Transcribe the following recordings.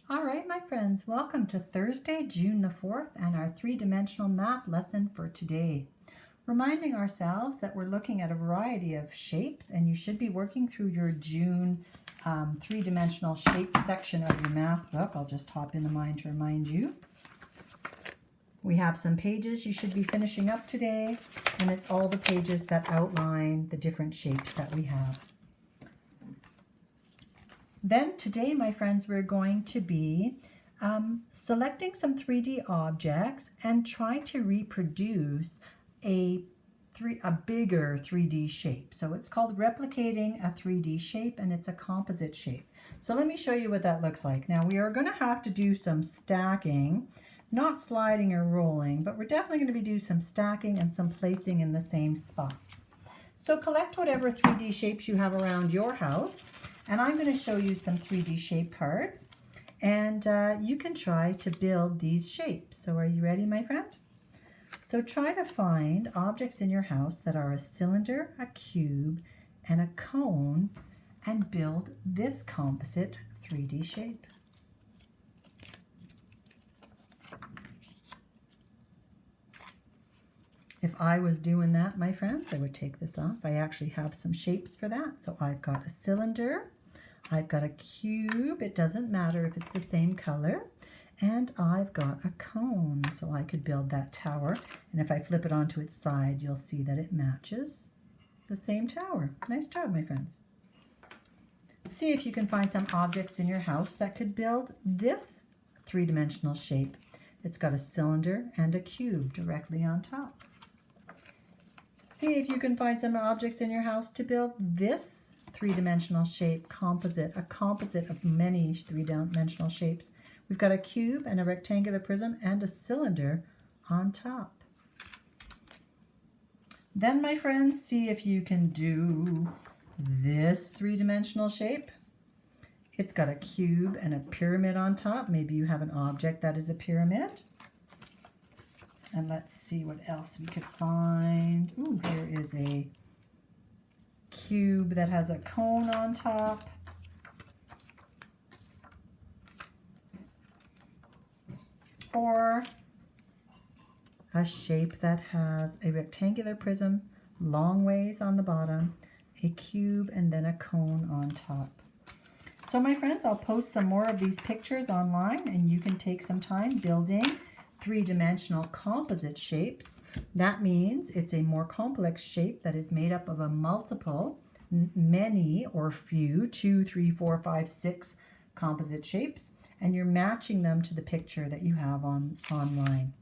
All right, my friends, welcome to Thursday, June the 4th, and our three-dimensional map lesson for today. Reminding ourselves that we're looking at a variety of shapes, and you should be working through your June three-dimensional shape section of your math book. I'll just hop into mine to remind you. We have some pages you should be finishing up today, and it's all the pages that outline the different shapes that we have. Then today, my friends, we're going to be selecting some 3D objects and try to reproduce a bigger 3D shape. So it's called replicating a 3D shape, and it's a composite shape. So let me show you what that looks like. Now we are going to have to do some stacking, not sliding or rolling, but we're definitely going to be doing some stacking and some placing in the same spots. So collect whatever 3D shapes you have around your house, and I'm going to show you some 3D shape cards, and you can try to build these shapes. So are you ready, my friend? So try to find objects in your house that are a cylinder, a cube, and a cone, and build this composite 3D shape. If I was doing that, my friends, I would take this off. I actually have some shapes for that. So I've got a cylinder, I've got a cube, it doesn't matter if it's the same color, and I've got a cone. So I could build that tower, and if I flip it onto its side, you'll see that it matches the same tower. Nice job, my friends. See if you can find some objects in your house that could build this three-dimensional shape. It's got a cylinder and a cube directly on top. See if you can find some objects in your house to build this three-dimensional shape composite, a composite of many three-dimensional shapes. We've got a cube and a rectangular prism and a cylinder on top. Then, my friends, see if you can do this three-dimensional shape. It's got a cube and a pyramid on top. Maybe you have an object that is a pyramid. And let's see what else we could find. Ooh, here is a cube that has a cone on top. Or a shape that has a rectangular prism, long ways on the bottom, a cube, and then a cone on top. So my friends, I'll post some more of these pictures online, and you can take some time building three-dimensional composite shapes. That means it's a more complex shape that is made up of a multiple, many or few, 2, 3, 4, 5, 6 composite shapes, and you're matching them to the picture that you have online.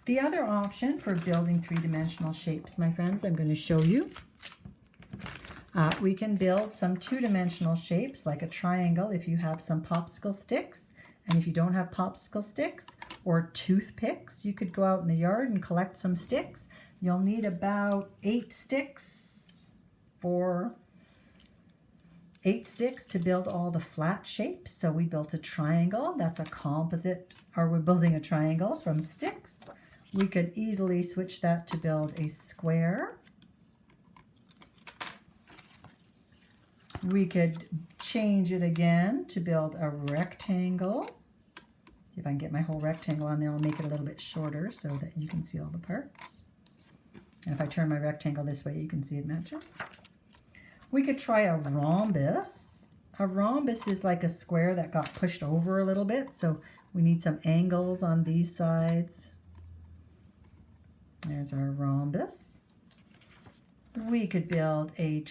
The other option for building three-dimensional shapes, my friends, I'm going to show you. We can build some two-dimensional shapes like a triangle if you have some popsicle sticks. And if you don't have popsicle sticks or toothpicks, you could go out in the yard and collect some sticks. You'll need about 8 sticks to build all the flat shapes. So we built a triangle. That's a composite, or we're building a triangle from sticks. We could easily switch that to build a square. We could change it again to build a rectangle. If I can get my whole rectangle on there, I'll make it a little bit shorter so that you can see all the parts. And if I turn my rectangle this way, you can see it matches. We could try a rhombus. A rhombus is like a square that got pushed over a little bit, so we need some angles on these sides. There's our rhombus. We could build a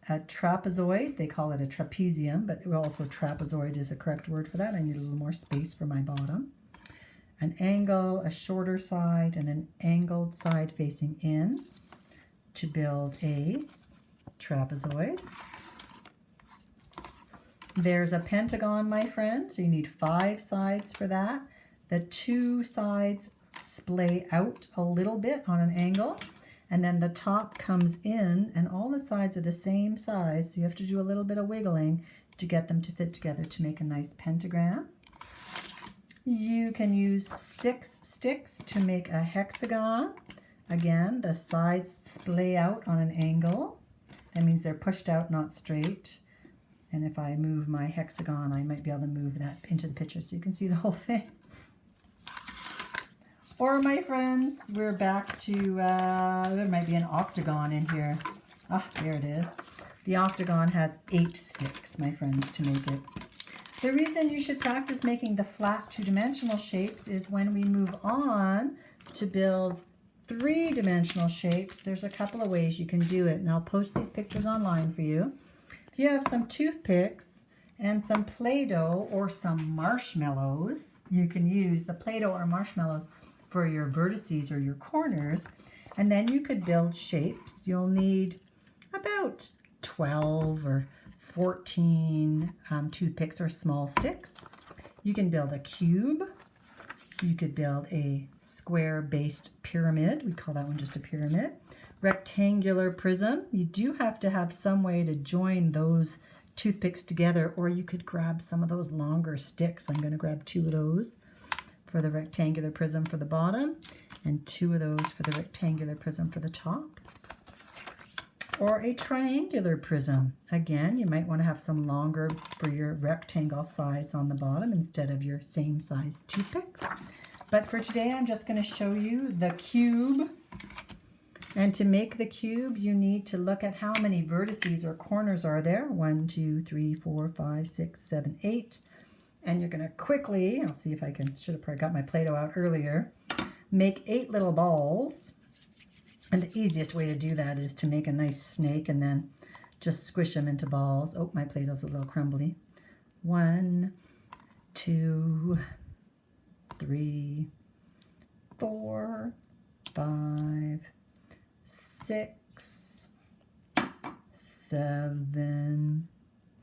trapezoid. They call it a trapezium, but also trapezoid is a correct word for that. I need a little more space for my bottom. An angle, a shorter side, and an angled side facing in to build a trapezoid. There's a pentagon, my friend, so you need 5 sides for that. The 2 sides splay out a little bit on an angle, and then the top comes in, and all the sides are the same size, so you have to do a little bit of wiggling to get them to fit together to make a nice pentagram. You can use 6 sticks to make a hexagon. Again, the sides splay out on an angle. That means they're pushed out, not straight. And if I move my hexagon, I might be able to move that into the picture so you can see the whole thing. Or my friends, we're back to, there might be an octagon in here. Ah, there it is. The octagon has 8 sticks, my friends, to make it. The reason you should practice making the flat 2-dimensional shapes is when we move on to build 3-dimensional shapes, there's a couple of ways you can do it, and I'll post these pictures online for you. If you have some toothpicks and some Play-Doh or some marshmallows, you can use the Play-Doh or marshmallows for your vertices or your corners, and then you could build shapes. You'll need about 12 or 14 toothpicks or small sticks. You can build a cube. You could build a square-based pyramid. We call that one just a pyramid. Rectangular prism. You do have to have some way to join those toothpicks together, or you could grab some of those longer sticks. I'm going to grab 2 of those for the rectangular prism for the bottom, and 2 of those for the rectangular prism for the top. Or a triangular prism. Again, you might want to have some longer for your rectangle sides on the bottom instead of your same size toothpicks. But for today, I'm just going to show you the cube. And to make the cube, you need to look at how many vertices or corners are there. 1, 2, 3, 4, 5, 6, 7, 8. And you're going to quickly, I'll see if I can, should have probably got my Play-Doh out earlier, make 8 little balls. And the easiest way to do that is to make a nice snake and then just squish them into balls. Oh, my Play-Doh's a little crumbly. 1, 2, 3, 4, 5, 6, 7,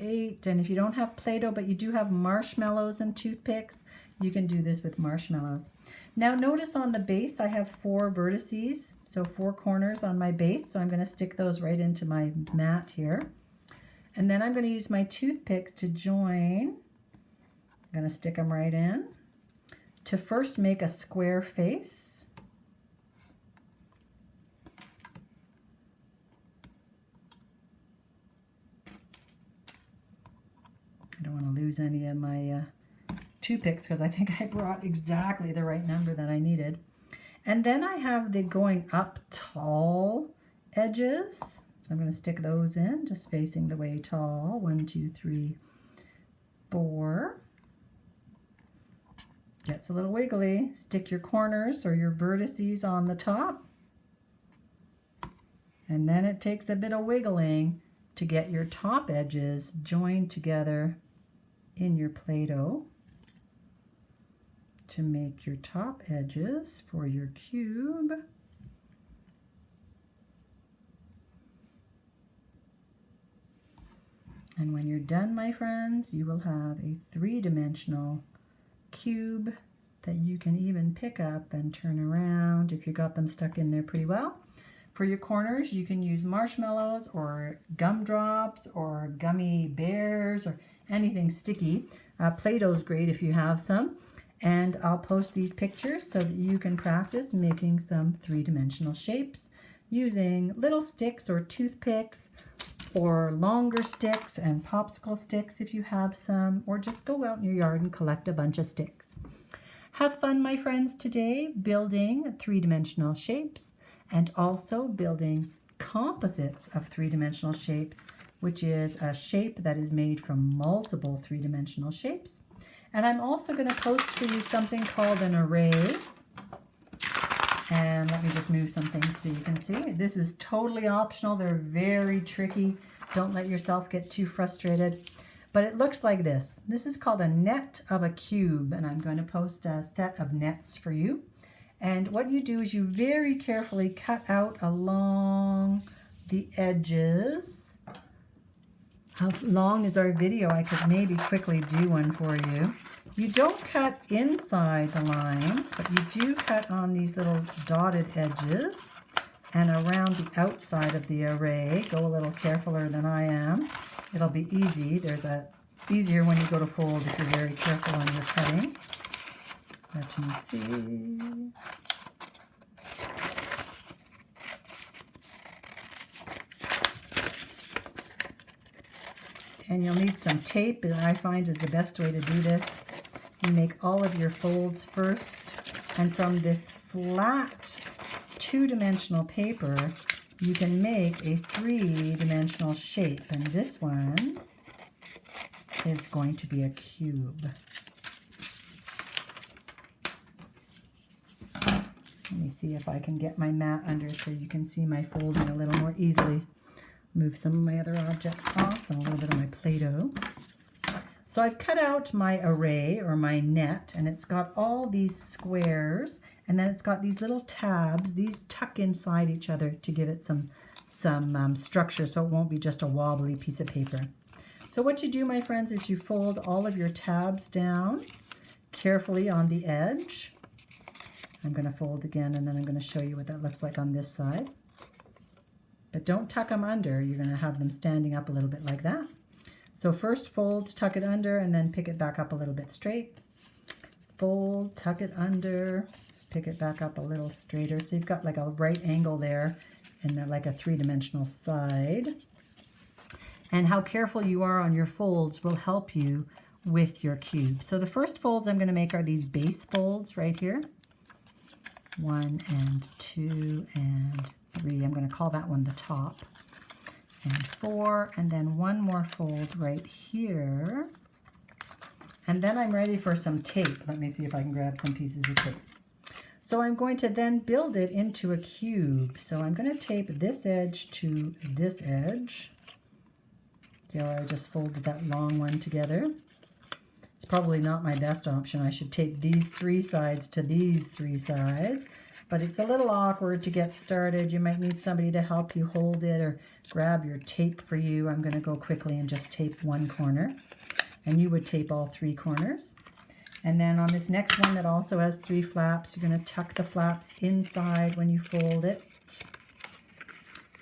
8. And if you don't have Play-Doh, but you do have marshmallows and toothpicks, you can do this with marshmallows. Now notice on the base I have 4 vertices, so 4 corners on my base, so I'm going to stick those right into my mat here. And then I'm going to use my toothpicks to join. I'm going to stick them right in to first make a square face. I don't want to lose any of my toothpicks because I think I brought exactly the right number that I needed. And then I have the going up tall edges. So I'm going to stick those in, just facing the way tall. 1, 2, 3, 4. Gets a little wiggly. Stick your corners or your vertices on the top. And then it takes a bit of wiggling to get your top edges joined together in your Play-Doh to make your top edges for your cube. And when you're done, my friends, you will have a 3-dimensional cube that you can even pick up and turn around if you got them stuck in there pretty well. For your corners, you can use marshmallows or gumdrops or gummy bears or anything sticky. Play-Doh is great if you have some. And I'll post these pictures so that you can practice making some 3-dimensional shapes using little sticks or toothpicks or longer sticks and popsicle sticks if you have some, or just go out in your yard and collect a bunch of sticks. Have fun, my friends, today building 3-dimensional shapes and also building composites of 3-dimensional shapes, which is a shape that is made from multiple 3-dimensional shapes. And I'm also going to post for you something called an array. And let me just move some things so you can see. This is totally optional. They're very tricky. Don't let yourself get too frustrated. But it looks like this. This is called a net of a cube. And I'm going to post a set of nets for you. And what you do is you very carefully cut out along the edges. How long is our video? I could maybe quickly do one for you. You don't cut inside the lines, but you do cut on these little dotted edges and around the outside of the array. Go a little carefuler than I am. It'll be easy. There's a easier when you go to fold if you're very careful when you're cutting. Let me see. And you'll need some tape, that I find is the best way to do this. You make all of your folds first, and from this flat two-dimensional paper, you can make a three-dimensional shape. And this one is going to be a cube. Let me see if I can get my mat under so you can see my folding a little more easily. Move some of my other objects off and a little bit of my Play-Doh. So I've cut out my array or my net, and it's got all these squares, and then it's got these little tabs. These tuck inside each other to give it some structure, so it won't be just a wobbly piece of paper. So what you do, my friends, is you fold all of your tabs down carefully on the edge. I'm going to fold again, and then I'm going to show you what that looks like on this side. But don't tuck them under. You're going to have them standing up a little bit like that. So first fold, tuck it under, and then pick it back up a little bit straight. Fold, tuck it under, pick it back up a little straighter. So you've got like a right angle there, and then like a three-dimensional side. And how careful you are on your folds will help you with your cube. So the first folds I'm going to make are these base folds right here. 1 and 2 and 3. I'm going to call that one the top. And 4, and then one more fold right here. And then I'm ready for some tape. Let me see if I can grab some pieces of tape. So I'm going to then build it into a cube. So I'm going to tape this edge to this edge. See how I just folded that long one together? It's probably not my best option. I should tape these 3 sides to these 3 sides, but it's a little awkward to get started. You might need somebody to help you hold it or grab your tape for you. I'm going to go quickly and just tape one corner, and you would tape all 3 corners. And then on this next one that also has 3 flaps, you're going to tuck the flaps inside when you fold it,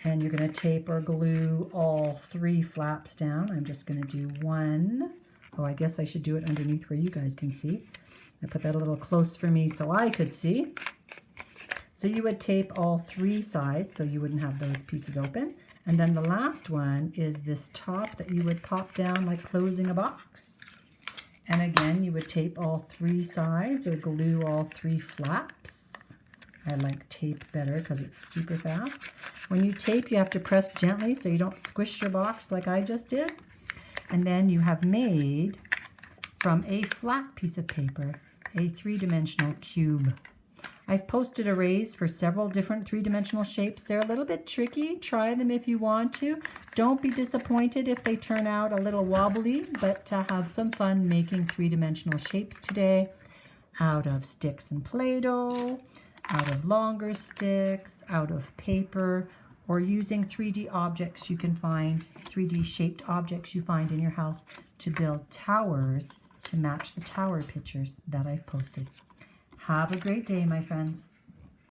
and you're going to tape or glue all 3 flaps down. I'm just going to do one. Oh, I guess I should do it underneath where you guys can see. I put that a little close for me so I could see. So you would tape all 3 sides so you wouldn't have those pieces open. And then the last one is this top that you would pop down like closing a box. And again, you would tape all 3 sides or glue all 3 flaps. I like tape better because it's super fast. When you tape, you have to press gently so you don't squish your box like I just did. And then you have made, from a flat piece of paper, a 3-dimensional cube. I've posted arrays for several different 3-dimensional shapes. They're a little bit tricky. Try them if you want to. Don't be disappointed if they turn out a little wobbly, but have some fun making 3-dimensional shapes today out of sticks and Play-Doh, out of longer sticks, out of paper, or using 3D objects you can find, 3D shaped objects you find in your house to build towers to match the tower pictures that I've posted. Have a great day, my friends.